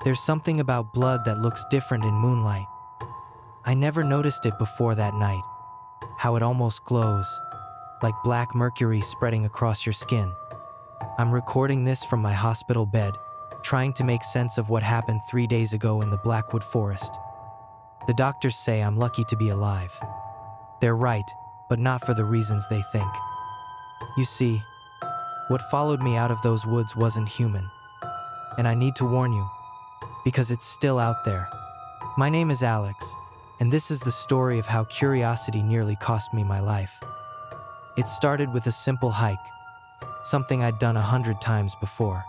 There's something about blood that looks different in moonlight. I never noticed it before that night, how it almost glows, like black mercury spreading across your skin. I'm recording this from my hospital bed, trying to make sense of what happened 3 days ago in the Blackwood Forest. The doctors say I'm lucky to be alive. They're right, but not for the reasons they think. You see, what followed me out of those woods wasn't human. And I need to warn you, because it's still out there. My name is Alex, and this is the story of how curiosity nearly cost me my life. It started with a simple hike, something I'd done 100 times before.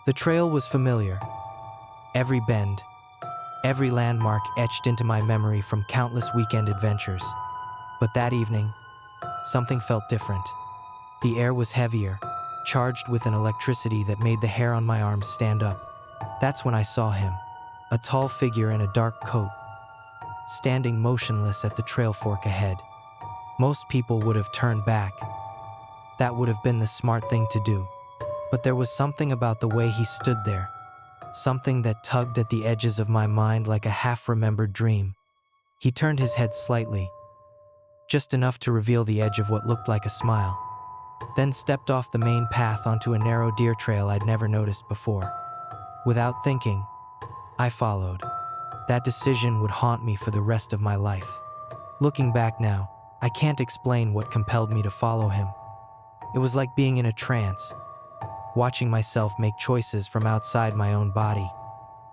The trail was familiar. Every bend, every landmark etched into my memory from countless weekend adventures. But that evening, something felt different. The air was heavier, charged with an electricity that made the hair on my arms stand up. That's when I saw him, a tall figure in a dark coat, standing motionless at the trail fork ahead. Most people would have turned back. That would have been the smart thing to do. But there was something about the way he stood there, something that tugged at the edges of my mind like a half-remembered dream. He turned his head slightly, just enough to reveal the edge of what looked like a smile, then stepped off the main path onto a narrow deer trail I'd never noticed before. Without thinking, I followed. That decision would haunt me for the rest of my life. Looking back now, I can't explain what compelled me to follow him. It was like being in a trance, watching myself make choices from outside my own body.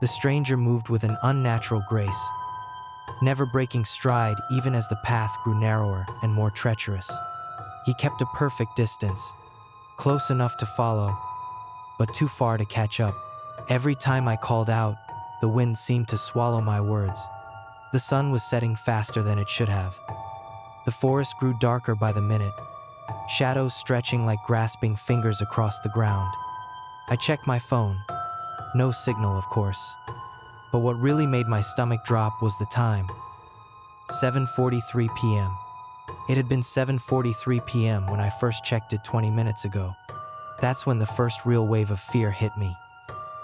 The stranger moved with an unnatural grace, never breaking stride even as the path grew narrower and more treacherous. He kept a perfect distance, close enough to follow, but too far to catch up. Every time I called out, the wind seemed to swallow my words. The sun was setting faster than it should have. The forest grew darker by the minute, shadows stretching like grasping fingers across the ground. I checked my phone. No signal, of course. But what really made my stomach drop was the time. 7:43 p.m. It had been 7:43 p.m. when I first checked it 20 minutes ago. That's when the first real wave of fear hit me.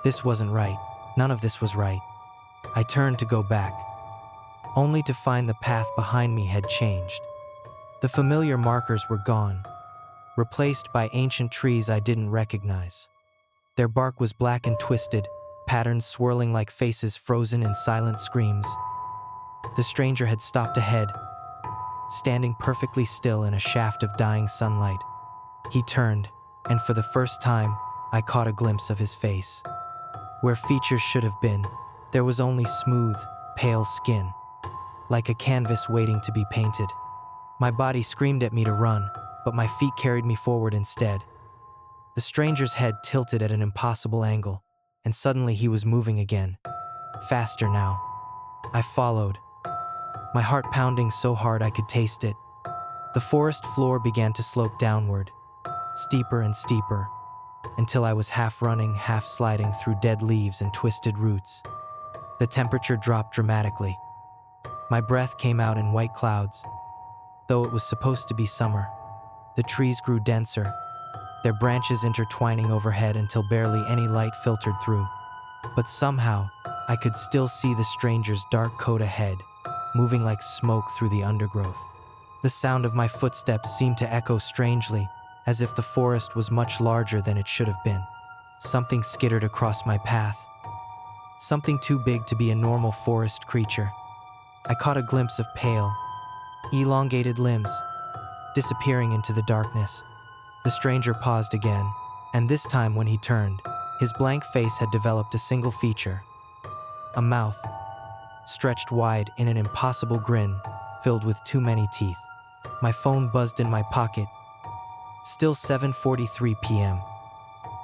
This wasn't right. None of this was right. I turned to go back, only to find the path behind me had changed. The familiar markers were gone, replaced by ancient trees I didn't recognize. Their bark was black and twisted, patterns swirling like faces frozen in silent screams. The stranger had stopped ahead, standing perfectly still in a shaft of dying sunlight. He turned, and for the first time, I caught a glimpse of his face. Where features should have been, there was only smooth, pale skin, like a canvas waiting to be painted. My body screamed at me to run, but my feet carried me forward instead. The stranger's head tilted at an impossible angle, and suddenly he was moving again, faster now. I followed, my heart pounding so hard I could taste it. The forest floor began to slope downward, steeper and steeper, until I was half running, half sliding through dead leaves and twisted roots. The temperature dropped dramatically. My breath came out in white clouds, though it was supposed to be summer. The trees grew denser, their branches intertwining overhead until barely any light filtered through. But somehow, I could still see the stranger's dark coat ahead, moving like smoke through the undergrowth. The sound of my footsteps seemed to echo strangely, as if the forest was much larger than it should have been. Something skittered across my path, something too big to be a normal forest creature. I caught a glimpse of pale, elongated limbs, disappearing into the darkness. The stranger paused again, and this time when he turned, his blank face had developed a single feature. A mouth, stretched wide in an impossible grin, filled with too many teeth. My phone buzzed in my pocket. Still 7:43 p.m.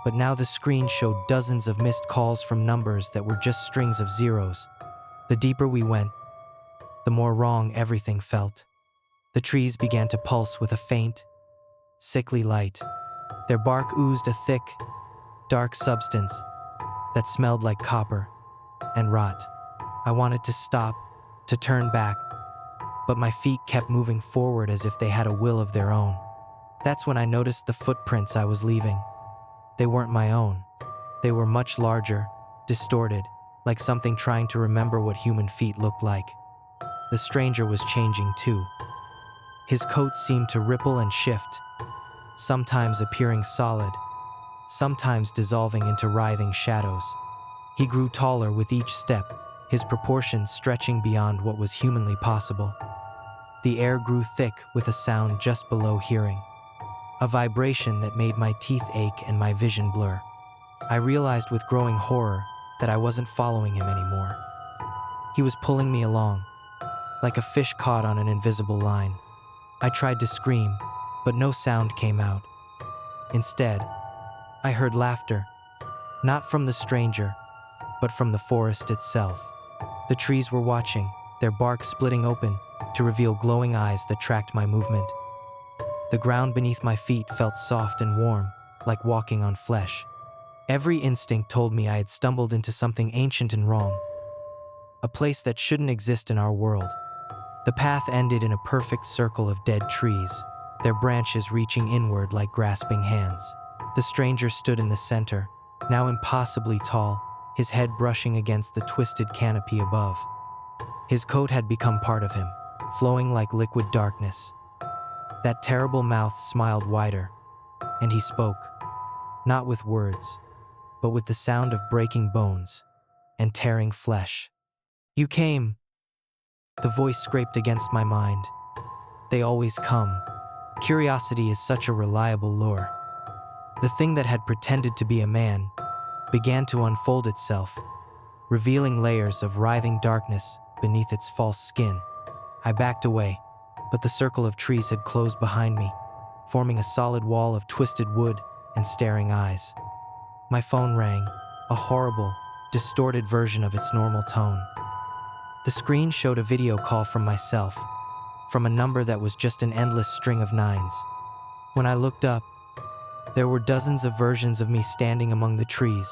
But now the screen showed dozens of missed calls from numbers that were just strings of zeros. The deeper we went, the more wrong everything felt. The trees began to pulse with a faint, sickly light. Their bark oozed a thick, dark substance that smelled like copper and rot. I wanted to stop, to turn back, but my feet kept moving forward as if they had a will of their own. That's when I noticed the footprints I was leaving. They weren't my own. They were much larger, distorted, like something trying to remember what human feet looked like. The stranger was changing too. His coat seemed to ripple and shift, sometimes appearing solid, sometimes dissolving into writhing shadows. He grew taller with each step, his proportions stretching beyond what was humanly possible. The air grew thick with a sound just below hearing, a vibration that made my teeth ache and my vision blur. I realized with growing horror that I wasn't following him anymore. He was pulling me along, like a fish caught on an invisible line. I tried to scream, but no sound came out. Instead, I heard laughter, not from the stranger, but from the forest itself. The trees were watching, their bark splitting open to reveal glowing eyes that tracked my movement. The ground beneath my feet felt soft and warm, like walking on flesh. Every instinct told me I had stumbled into something ancient and wrong, a place that shouldn't exist in our world. The path ended in a perfect circle of dead trees, their branches reaching inward like grasping hands. The stranger stood in the center, now impossibly tall, his head brushing against the twisted canopy above. His coat had become part of him, flowing like liquid darkness. That terrible mouth smiled wider, and he spoke, not with words, but with the sound of breaking bones and tearing flesh. "You came." The voice scraped against my mind. They always come. Curiosity is such a reliable lure. The thing that had pretended to be a man began to unfold itself, revealing layers of writhing darkness beneath its false skin. I backed away, but the circle of trees had closed behind me, forming a solid wall of twisted wood and staring eyes. My phone rang, a horrible, distorted version of its normal tone. The screen showed a video call from myself, from a number that was just an endless string of nines. When I looked up, there were dozens of versions of me standing among the trees,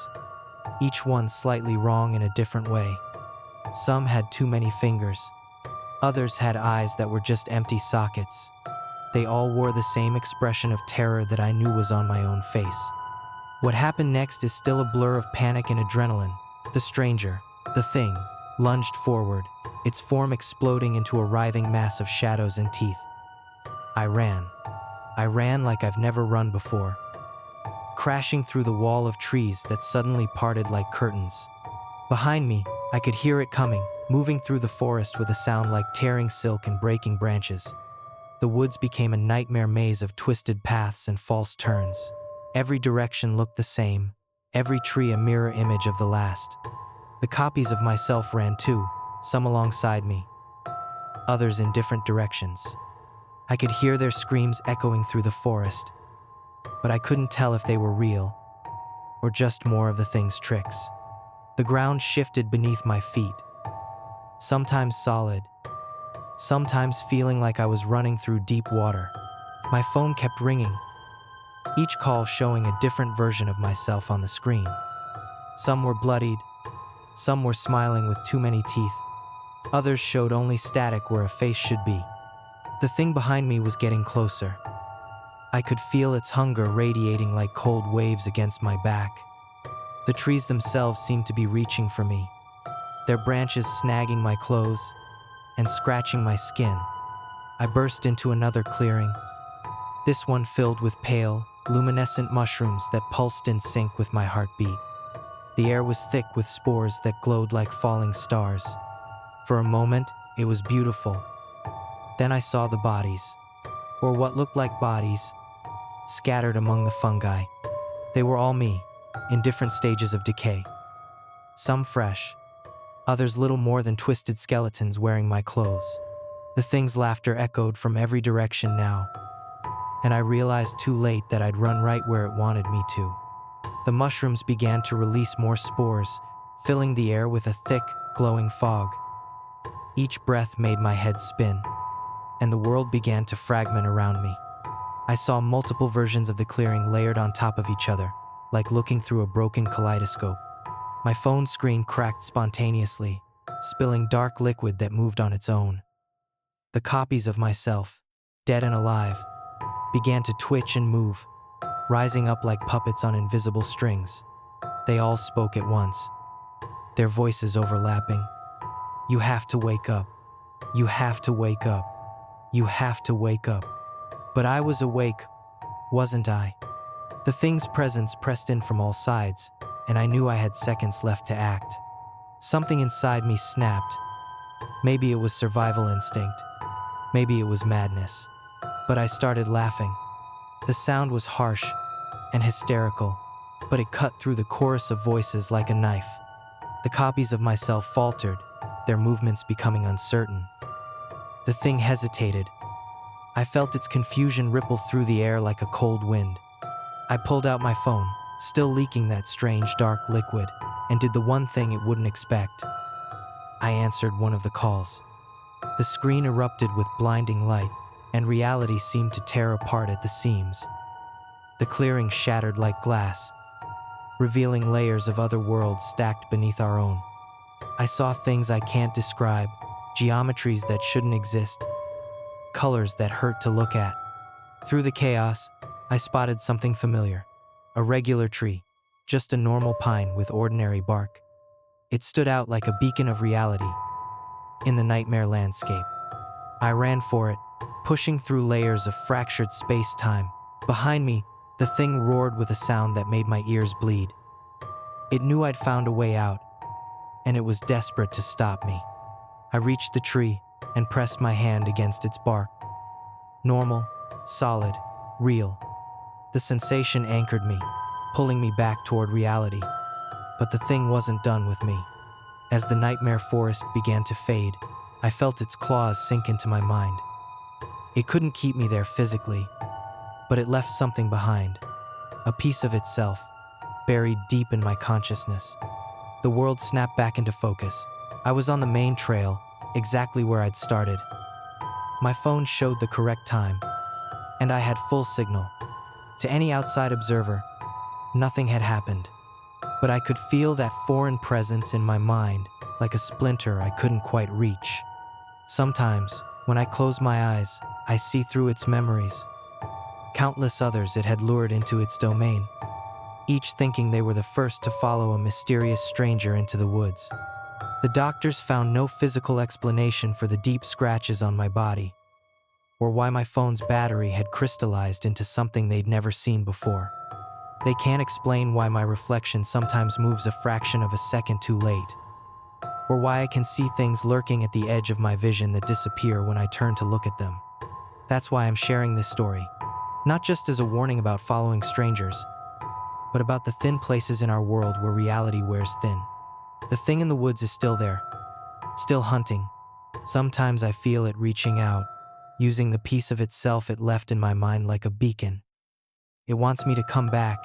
each one slightly wrong in a different way. Some had too many fingers. Others had eyes that were just empty sockets. They all wore the same expression of terror that I knew was on my own face. What happened next is still a blur of panic and adrenaline. The stranger, the thing, lunged forward, its form exploding into a writhing mass of shadows and teeth. I ran. I ran like I've never run before, crashing through the wall of trees that suddenly parted like curtains. Behind me, I could hear it coming, moving through the forest with a sound like tearing silk and breaking branches. The woods became a nightmare maze of twisted paths and false turns. Every direction looked the same, every tree a mirror image of the last. The copies of myself ran too, some alongside me, others in different directions. I could hear their screams echoing through the forest, but I couldn't tell if they were real or just more of the thing's tricks. The ground shifted beneath my feet, sometimes solid, sometimes feeling like I was running through deep water. My phone kept ringing, each call showing a different version of myself on the screen. Some were bloodied, some were smiling with too many teeth, others showed only static where a face should be. The thing behind me was getting closer. I could feel its hunger radiating like cold waves against my back. The trees themselves seemed to be reaching for me, their branches snagging my clothes and scratching my skin. I burst into another clearing, this one filled with pale, luminescent mushrooms that pulsed in sync with my heartbeat. The air was thick with spores that glowed like falling stars. For a moment, it was beautiful. Then I saw the bodies, or what looked like bodies, scattered among the fungi. They were all me, in different stages of decay. Some fresh, others little more than twisted skeletons wearing my clothes. The thing's laughter echoed from every direction now, and I realized too late that I'd run right where it wanted me to. The mushrooms began to release more spores, filling the air with a thick, glowing fog. Each breath made my head spin, and the world began to fragment around me. I saw multiple versions of the clearing layered on top of each other, like looking through a broken kaleidoscope. My phone screen cracked spontaneously, spilling dark liquid that moved on its own. The copies of myself, dead and alive, began to twitch and move, rising up like puppets on invisible strings. They all spoke at once. their voices overlapping. You have to wake up. You have to wake up. You have to wake up. But I was awake, wasn't I? The thing's presence pressed in from all sides, and I knew I had seconds left to act. Something inside me snapped. Maybe it was survival instinct. Maybe it was madness. But I started laughing. The sound was harsh and hysterical, but it cut through the chorus of voices like a knife. The copies of myself faltered, their movements becoming uncertain. The thing hesitated. I felt its confusion ripple through the air like a cold wind. I pulled out my phone, still leaking that strange dark liquid, and did the one thing it wouldn't expect. I answered one of the calls. The screen erupted with blinding light, and reality seemed to tear apart at the seams. The clearing shattered like glass, revealing layers of other worlds stacked beneath our own. I saw things I can't describe, geometries that shouldn't exist, colors that hurt to look at. Through the chaos, I spotted something familiar. A regular tree, just a normal pine with ordinary bark. It stood out like a beacon of reality in the nightmare landscape. I ran for it, pushing through layers of fractured space-time. Behind me, the thing roared with a sound that made my ears bleed. It knew I'd found a way out, and it was desperate to stop me. I reached the tree and pressed my hand against its bark. Normal, solid, real. The sensation anchored me, pulling me back toward reality. But the thing wasn't done with me. As the nightmare forest began to fade, I felt its claws sink into my mind. It couldn't keep me there physically, but it left something behind, a piece of itself, buried deep in my consciousness. The world snapped back into focus. I was on the main trail, exactly where I'd started. My phone showed the correct time, and I had full signal. To any outside observer, nothing had happened, but I could feel that foreign presence in my mind, like a splinter I couldn't quite reach. Sometimes, when I close my eyes, I see through its memories. Countless others it had lured into its domain, each thinking they were the first to follow a mysterious stranger into the woods. The doctors found no physical explanation for the deep scratches on my body, or why my phone's battery had crystallized into something they'd never seen before. They can't explain why my reflection sometimes moves a fraction of a second too late, or why I can see things lurking at the edge of my vision that disappear when I turn to look at them. That's why I'm sharing this story, not just as a warning about following strangers, but about the thin places in our world where reality wears thin. The thing in the woods is still there, still hunting. Sometimes I feel it reaching out, using the piece of itself it left in my mind like a beacon. It wants me to come back,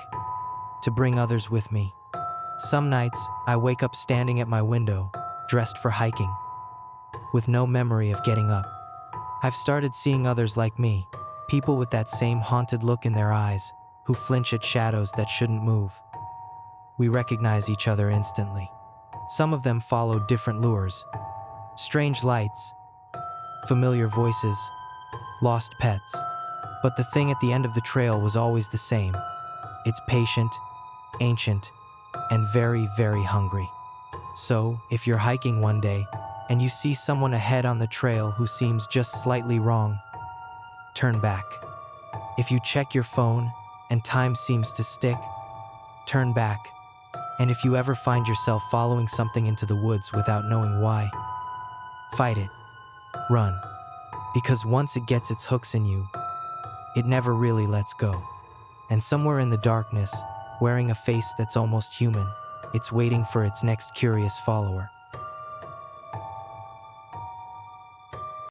to bring others with me. Some nights, I wake up standing at my window, dressed for hiking, with no memory of getting up. I've started seeing others like me, people with that same haunted look in their eyes, who flinch at shadows that shouldn't move. We recognize each other instantly. Some of them follow different lures, strange lights, familiar voices, lost pets. But the thing at the end of the trail was always the same. It's patient, ancient, and very, very hungry. So, if you're hiking one day, and you see someone ahead on the trail who seems just slightly wrong, turn back. If you check your phone, and time seems to stick, turn back. And if you ever find yourself following something into the woods without knowing why, fight it. Run. Because once it gets its hooks in you, it never really lets go. And somewhere in the darkness, wearing a face that's almost human, it's waiting for its next curious follower.